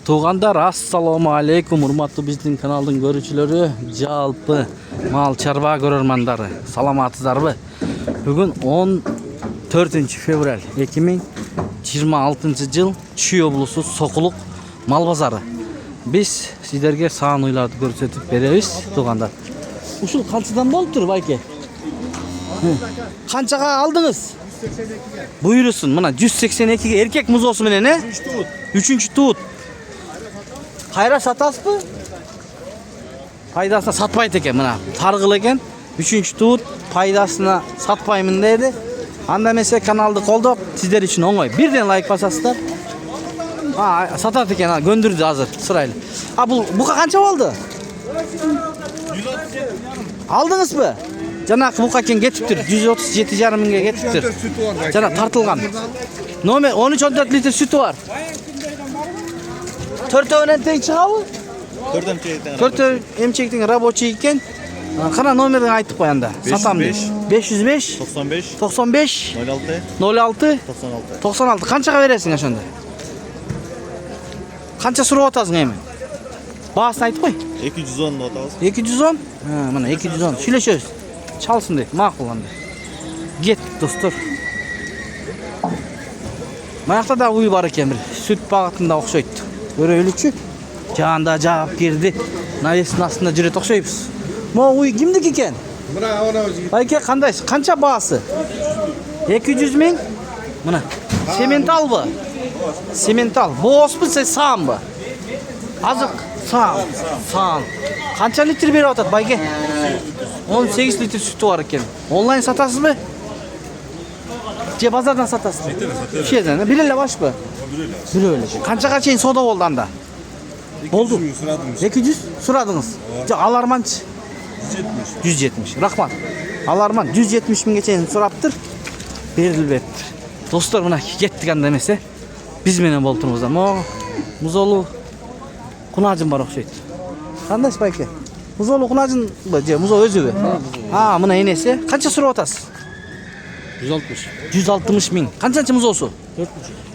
Tuğanдар, assalomu alaykum, hurmatlı bizning kanalning görücüleri, jalpı mal çarba görürmandары. Salamatysızlarбы? Bugün 14 fevral 2026 yıl Чүй облусу Сокулук mal bazarı. Biz sizlerge sağan uylарды көрсөтүp berебиz, Tuğanдар. Ушул канчадан болуп тур, байке? Kançaga aldınız? 182'ye. Buyursun, mına 182'ge erkek muzosu menen, he? 3. tuğut. Hayra satasız mı? Paydasına satmaydı eken mına. Targıl eken. 3. tuğut paydasına satpayımın dedi. Anda mesela kanalda kolduk sizler için oңой. Birden like basasızlar. Ha, satat eken ha, göndürdü hazır sırayla. Ha bu kança oldu? 137 Aldınız mı? Janak buka eken getiptir. 137,5 mingge getiptir. Jana tartılgan. Nomer 13-14 litre sütü var. 4 öğren teң çıqabı? 4 emçekten рабочий eкен. Qana nomerini aytıp qo'yanda. Satam 505 95 06 96. Qanchaga beresiň aşonda? Qancha surib otasың emi? Bahasyny aytıp qo'y. 210 otağız. 210? Ha, mana 210. Süleşöz. Çalsın deyip, maqul anda. Get dostlar. Mayaqta da uy bar eken bir. Süt bagытында okşoydu. Göröylükçü. Janda jagap girdi. Navesin astında jüret okşoybiz. Mo uy kimdik eken? Mına ona özgü. Bayke qanday? Qancha bahası? 200 ming. Mına. Semental bu. Semental. Boğaz mı, sağım mı? Azık. Sağım. Qancha litre berip atat bayke? 18 litre sütü var eken. Online satasız mı? Je bazardan satasız mı? Şu yerden. Bir elle baş mı? Bir öyle. Kançaga çeyin soda oldu anda? Oldu. 200 suradınız. Alarmanç. 170. Rahmat. Alarman 170 mingge çeyin suraptır. Berilbettir. Dostlar buna gettik anda emese. Biz menen bolturmuzda. Muzolu kunacım var okşaydı. Kandaş bayke? Muzolu kunacın mı? Muzo özü mü? Ha, mına enesi. Kança surap atasız? 160. 160 ming. Kançançı muzosu?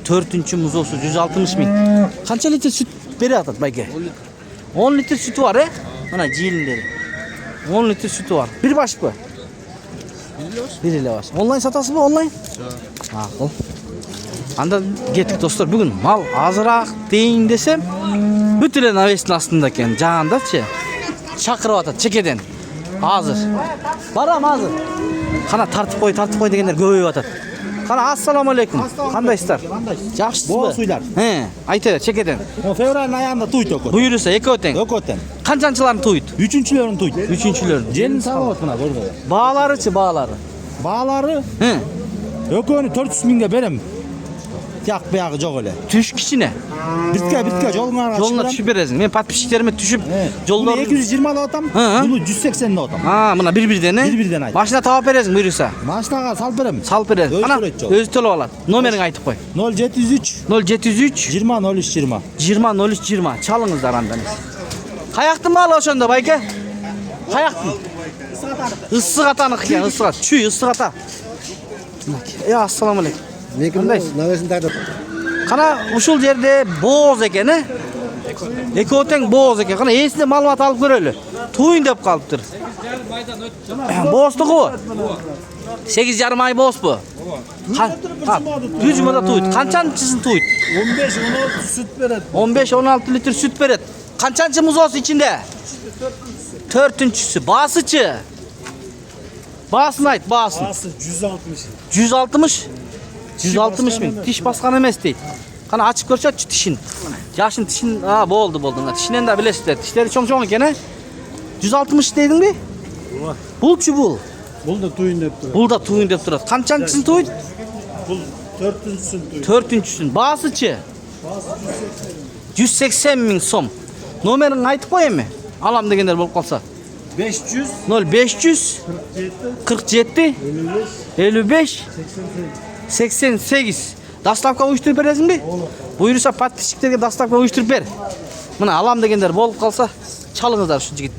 4. muzosu 160 ming. Kança litre süt beri atat bayke? 10 litre sütü var, he? Mana jilinderi. 10 litre sütü var. Bir baş mı? Bir ile baş. Online satasız mı? Online? Maqul. Anda gettik dostlar. Bugün mal azırak deyin desem bütülen avesin astında eken. Jağındaçı. Çakırıp atat çekeden. Hazır. Baram hazır. Kana tartıp koy degenler көбөйүп atat. Kana assalamu alaykum. Kandaysızlar? Жақшысыз Boğaz uylar. He, ayta çekeden. O fevralın ayağında tuyt okut. Buyursa ekö teң. Okoten. Kançançıların tuyut? Üçüncülerin tuyt. Üçüncülerin. Jelin sağlavat buna gördü. Bağlarıçı bağları. Bağları He. ökönü 400 minge berem. Yak beyağı çok öyle. Түш kişine. Bitke yoluna Yoluna düşüp veresin. Ben patpişiklerime düşüp Bunu yolda 220 atam. Hı. Bunu 180 atam. Ha, mına bir-birden ne? Bir-birden ayt. Başına tavap veresin buyursa. Maaşnağa sal berem. Salp veresin. Özü Ana tölet çok. özü tölüp alat. Nomerini aytıp koy. 0703 0703 20 03 20. 20 03 20. Çalыңızlar andanız. Kayaktın mı ala oşonda bayke? Kayaktın. Issık atanık eken, issık at. Çüy issık ata. Ya assalamu alaykum. Kandayсыз? Navesin tartı. Kana uşul yerde boğaz eken, he? Ekö teң boğaz eken. Kana esinde malumat alıp görölü. Tuyun dep kalıptır. Boğazlığı bu. 8,5 ay boğaz bu. Düz mıda tuyut. Kançançısın tuyut? 15-16 süt verir. 15-16 litre süt verir. Kançançı muzosu içinde? 4'üncüsü. Bağısıçı. Bağısını ait, bağısını. Ası 160. 160. 160 ming. Diş baskan emes deydi. Kana açıp görse dişin. Yaşın dişin, ha boldu. Dişinden de bilesizler. Dişleri çoğun eken, he? 160 deydin mi? Bulçu bul. Bul da tuyun dep durur. Bul da tuyun dep durat. Kançançısın tuyun? Bul 4'üncüsün tuyun. 4'üncüsün. Bağısıçı. 180 ming som. Nomerini aytıp koyayım mı? Alam degenler bolup kalsa. 500 0500 47 55 88. Dastavka uyuşturup veresin mi? Buyursa patpişiklerge dastavka uyuşturup ver. Mına alam degenler bolup kalsa çalыңızlar şu jigit.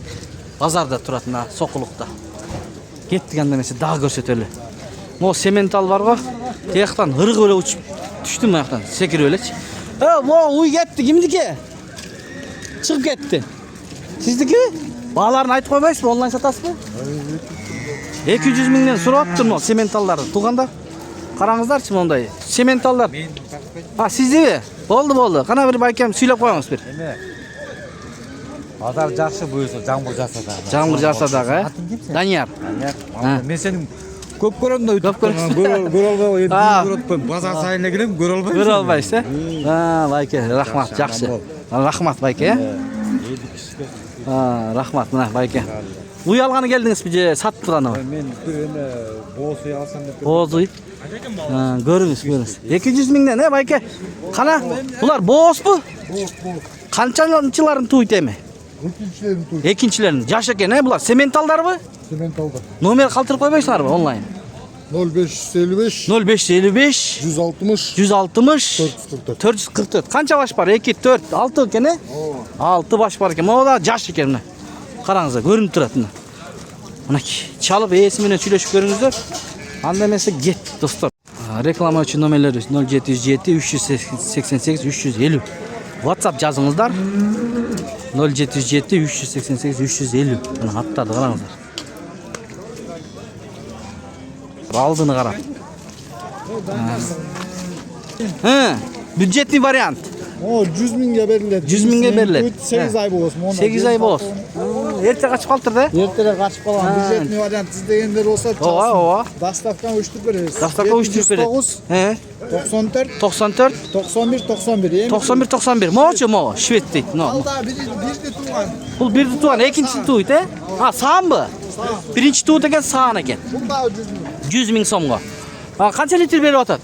Bazarda turатын ha, Sokulukta. Gettik anda emесе daha görsetölü. Mo semental var go. Tiyaktan ırgı öyle uçup düştüm ayaktan. Sekir öyle. Mo uy getdi kimdiki? Çıkıp ketdi. Sizniki? Bağlarını aytып koybaysызбы? Onlayn satasызбы? 200 миңден сурапты мына сементалдарды. Туғандар. Қараңыздарчы мондай. Сементалдар. А, сиздеби? Болды. Қана бір байкем сүйлеп қойыңыз бір. Эме. Базар жакшы буюрса, жаңбыр жаса дагы. Жаңбыр жаса дагы, Данияр. Мен сенин көп көрөм да Көп көрөсүң. көрө албай эми А. көрөп атпайм. Базар сайына келем, көрө албайм. Көре албайсыз, э? Байке, рахмат, жақсы. Рахмат, байке, э? Рахмат, мына байке. Уй алғаны келдіңіз бе же сатып тұрғаны? Мен эме боз үй алсам деп. Боз уй. Көріңіз. 200 миңден, байке? Қана, бұлар боз бұ? Қанчанчыларын туйт эми? Экинчилерин. Жаш экен, бұлар сементалдар бұ? Сементалдар. Номер қалтырып қойбайсыңар бұ онлайн? 0555 0555 160 160 444. Қанша баш бар? 2, 4, 6 екен, е? 6 баш бар екен. Мына да жаш екен, мына. Қараңыздар, көрініп тұрады мына. Мынакей, чалып есіменен сөйлесіп көріңіздер. Анда емесе кеттік, достар. Реклама үшін номерлері 0707 388 350. WhatsApp жазыңыздар. 0707 388 350. Мына аттарды қараңыздар. Алдыны қарап. Бюджетный вариант. О, 100 миңге берилет. 100 миңге берилет. 8 ай болсын. 8 ай болсын. Ерте қашып қалдыр да? Ертерек качып калган. Бюджетный вариант издегендер болсо, Ооба. доставканы уштуруп беребиз. Доставка уштуруп берет. 94 94 91 91. 91 91. Моочу мо, швед дейт. Алда бирди турган. Бул бирди туган, экинчи туйт, э? Саанбы? Биринчи туйт экен, саан экен. Бул да 100 100 миң. миң сомго. Канча литр берип атат?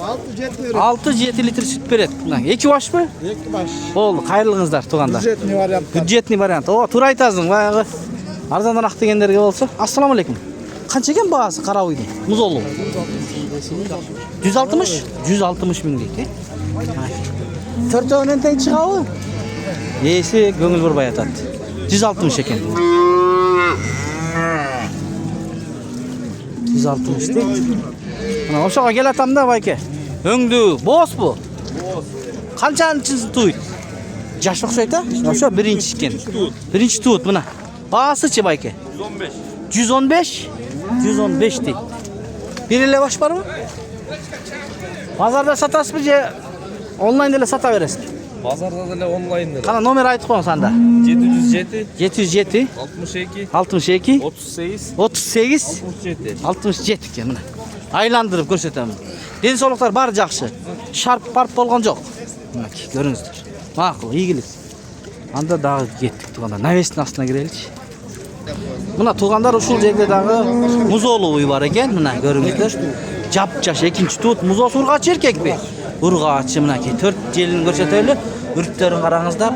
6-7 берет. 6-7 литр сүт берет. Эки башпы? 2 баш. Болду, кайрылыңыздар тугандар. Бюджетный вариант. Бюджетный вариант. О, туура айтасың, баягы арзаныраак дегендерге болсо. Ассаламу алейкум. Канча экен баасы кара уйдун? Музолу. 160? 160 миң дейт, э? Төртөөнөн тең чыгабы? Эси көңүл бурбай атат. 160 экен. 160 дейт. Мына ошого келатам да, байке. Өңдүү боозбу? Боз. Канчанчысы туйт? Жаш окшойт, а? Ошо биринчи экен. Биринчи туйт мына. Баасычы, байке? 115. 115 дейт. Бир эле баш барбы? Базарда сатасызбы же онлайн деле сата бересиз? Базарда деле онлайн деле. Кана номер айтып коюңуз анда. 707 707 62 62 38 38 67. 67 экен мына. Айландырып көрсөтөм. Ден соолуктар баары жакшы. Шарп парп болгон жок. Мынакей көрүңүздөр. Макул, ийгилик. Анда дагы кеттик туганда. Навестин астына киреличи. Мына тугандар ушул жерде дагы музолу уй бар экен. Мына көрүңүздөр. Жапжаш экинчи туут музоосу ургач эркекпи? Ургач мынакей 4 желин көрсөтөлү. Үрттөрүн караңыздар.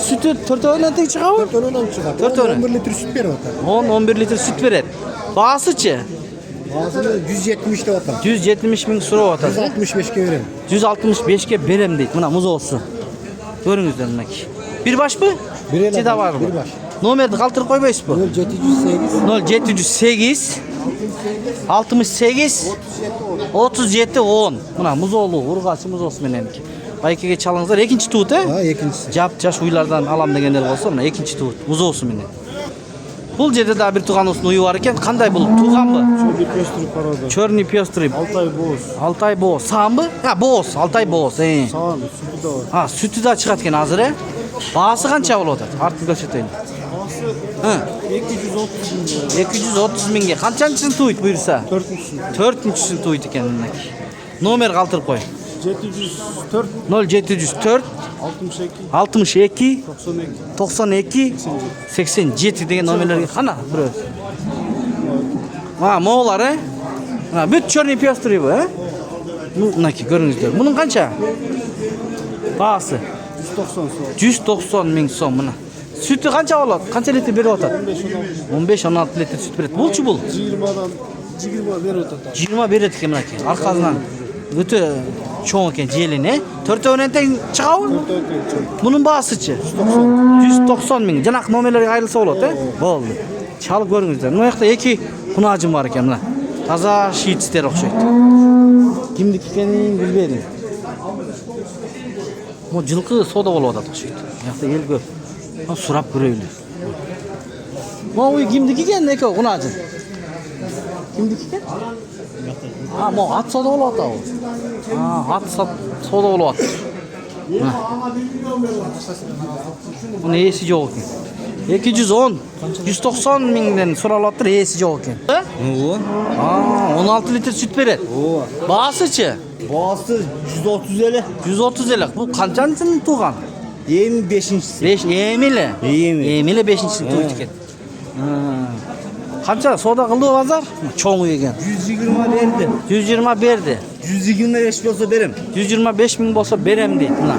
Сүтү төртөөнөн тең чыгабы? Төртөөнөн чыгат. Төртөөнөн. 11 литр сүт берип атат. 10-11 литр сүт берет. Баасычы? Баасы 170 деп атат. 170 миң сурап атат. 165ке берем. 165ке берем дейт. Мына музоосу. Көрүңүздөр мынакей. Бир башпы? Бир эле Жеда барбы? бир баш. Номерди калтырып койбойсузбу? 0708 0708 68 37 10. Мына музоолу ургачы музоосу менен. Байкеге чалыңыздар. Экинчи туут, э? Экинчиси. Жап-жаш уйлардан алам дегендер болсо, мына экинчи туут музоосу менен. Бул жерде да бир туганыбыздын уyu бар экен. Кандай бул? Туганбы? Чөбү пестрик карады. Чёрный пестрый. Алтай боз. Алтай боз. Саанбы? Боз, Алтай боз. Саан сүтү да бар. Сүтү да чыгат экен азыр, э? Баасы канча болуп атат? Артын көрсөтөйүн. 230 миңге. Канчанчысын туйт буйрса? 4-үнчүсүн туйт экен мынакей. Номер калтырып кой. 704 0704 62 62 92 87 деген номерлерге кана бирөө. Моолар, э? Бүт чёрный пестрый бу, э? Мынакей көрүңүздөр. Мунун канча? Баасы 190 миң сом мына. Сүтү канча болот? Канча литр берип атат? 15-16 литр сүт берет. Булчу бул? 20 берип атат. 20 берет экен мынакей. Аркасынан өтө чоң экен желин, э? Төртөөнөн тең чыгабы? Мунун баасычы? 190 миң. Жанак номерлерге айрылса болот, э? Болду. Чалып көрүңүздөр. Мына жакта эки кунажым бар экен мына. Таза шиитстер окшойт. Кимдики экенин билбедим. Mo жылкы соода болуп атат окшойт. Бuyakta эл көп. Сурап көрөйлү. Mo uy kimdiki eкен эке кунажы? Kimdiki eкен? Mo at соода болуп атабы? At соода болуп атат. Bunun ээси жок экен. 210, 190 миңден суралып атыр, ээси жок экен. 16 литр süt берет. Баасычы? Басы 130 эле. 130 эле. Бул канчанчыны тууган? 25-си. 5 эмиле. Эмиле 5-чисин туйт экен. Канча соода кылды базар? Чоң үй экен. 120 берди. 120 берди. 125 болсо берем. 125 миң болсо берем дейт мына.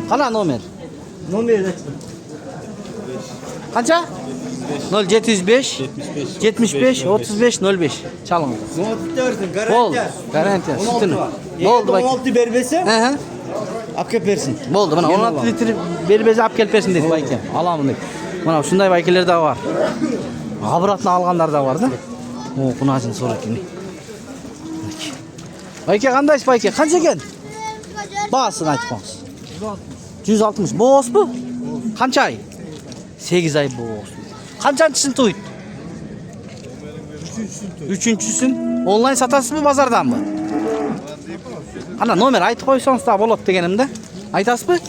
Кана номер? Номер Канча? 0705 75 35 05. Çalın. Bol. Garantiya. Sütünü. Boldu bak. 16 berбесе, ап кеп берсин. Boldu. Bana 16 litre berбесе ап келип берсин dedi bayke. Alamın dedi. Bana ушундай байкелер да бар. Обратно алгандар да бар да. О, кунажын сор экен. Байке кандайсыз байке? Канча экен? Баасын айтып коңуз. 160. Бооспу? Канча ай? 8 ай боос. Канчанчысын туйт? Үчүнчүсүн. Онлайн сатасызбы базарданбы? Ана номер айтып койсоңуз да болот дегеним да. Айтасызбы?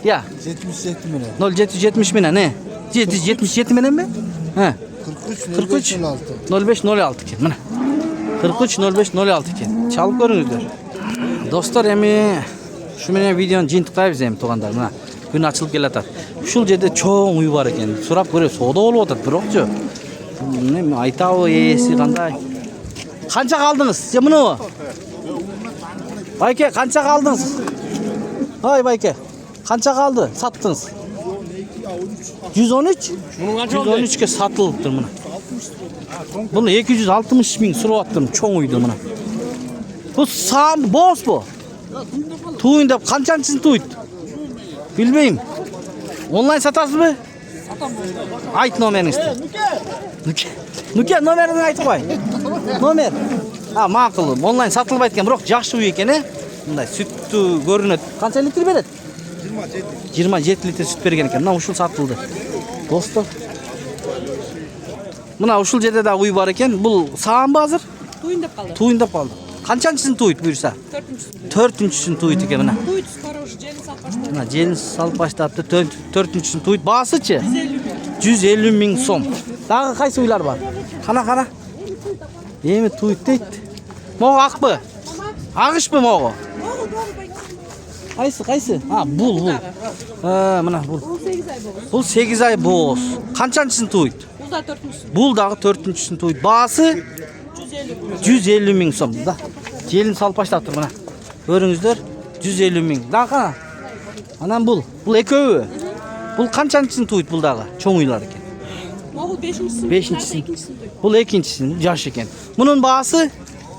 Я. 77 менен. 0770 менен, 777 мененби? 43 05 06 экен. Мына. 43 05 06 экен. Чалып көрүңүздөр. Достор, эми ушу менен видеону жыйынтыктайбыз эми туугандар. Мына күн ачылып келатат. Ушул жерде чоң үй бар экен. Сурап көрөбүз, соода болуп атат, бирокчу. Эми айтабы ээси кандай? Канча калдыңыз? Же муну? Байке, канча калдыңыз? Ой, байке. Канча калды? Саттыңыз? 113? 113ке сатылыптыр мына. Буну 260 миң сурап аттым, чоң үйдү мына. Бу саам бооспу? Туйундап канчанчысын туйт? Билбейм. Онлайн сатасызбы? Сатам. Айт номериңизди. Нуке номерин айтып кой. Номер. Макул. Онлайн сатылбайт экен, бирок жакшы үй экен, Мындай сүттү көрүнөт. Канча литр берет? 27 литр süt берген экен. Мына ушул сатылды. Достор. Мына ушул жерде да уй бар экен. Бул саамбы азыр? Туйундап калды. Туйундап калды. Канчанчысын туйт буюрса? 4-үнчүсүн туйт экен мына. Туйт скоро уже желин салып баштады. Мына желин салып баштапты. 4-үнчүсүн туйт. Баасычы? 150 миң сом. Дагы кайсы уйлар бар? Кана. Эми туйт дейт. Мого акпы? Агышпы мого? Кайсы? Бул. Мына бул. Бул 8 ай боос. Канчанчысын туйт? Бул да 4-үнчүсү. Бул дагы 4-үнчүсүн туйт. Баасы 150 миң сом. Да. Желин салып баштаптыр мына. Көрүңүздөр. 150 миң. Дагы кана. Анан бул экөөбү? Бул канчанчысын туйт бул дагы? Чоң уйлар экен. Бул 5-инчиси. 5-инчиси. Бул 2-инчиси, жаш экен. Мунун баасы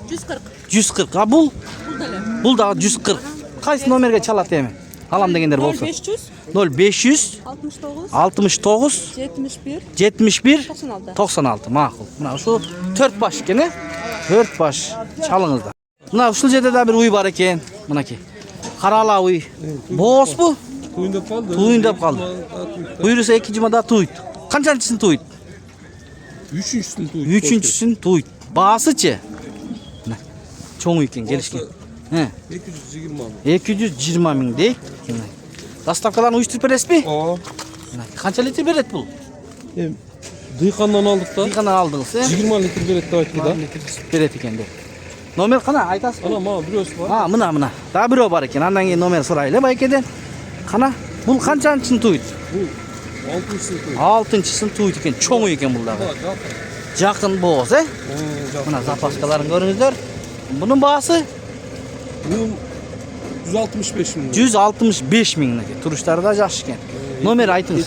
140. 140. А бул? Бул Бул дагы 140. Кайсы номерге чалат эми? Алам дегендер болсо. 0500 69 71 96. Макул. Мына ушул 4 баш экен, 4 баш чалыңыздар. Мына ушул жерде да бир уй бар экен. Мынакей. Карала уй. Бооспу? Туйундап калды. Буйруса 2 жумада туйт. Канчанчысын туйт? 3-үнчүсүн туйт. Баасычы? Мына чоң уй экен, келишкен. 220 миң дейт. Доставкаларын уюштуруп бересизби? Канча литр берет бул? Дыйкандан алдык да. Дыйкандан алдыңыз, 20 литр берет деп айтты да. Берет экен деп. Номер кана айтасызбы? Ана мага бирөөсү бар. Мына. Да бирөө бар экен. Андан кийин номер сурайлы байкеден. Кана, бул канчанчысын туйт? 6-чысын туйт экен. Чоң үй экен бул дагы. Жакын боос, Мына запаскаларын көрүңүздөр. Бунун баасы? Бул 165 миң. 165 миң. Туруштары да жакшы экен. Номер айтыңыз.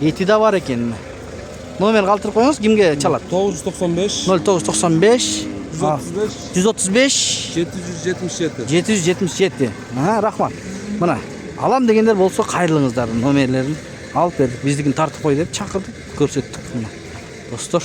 Эти да бар экен. Номер калтырып коюңуз, кимге чалат? 995 0995 135 777. Рахмат. Мына алам дегендер болсо кайрылыңыздар, номерлерин алып бердик. Биздикин тартып кой деп чакырдык, көрсөттүк мына. Достор.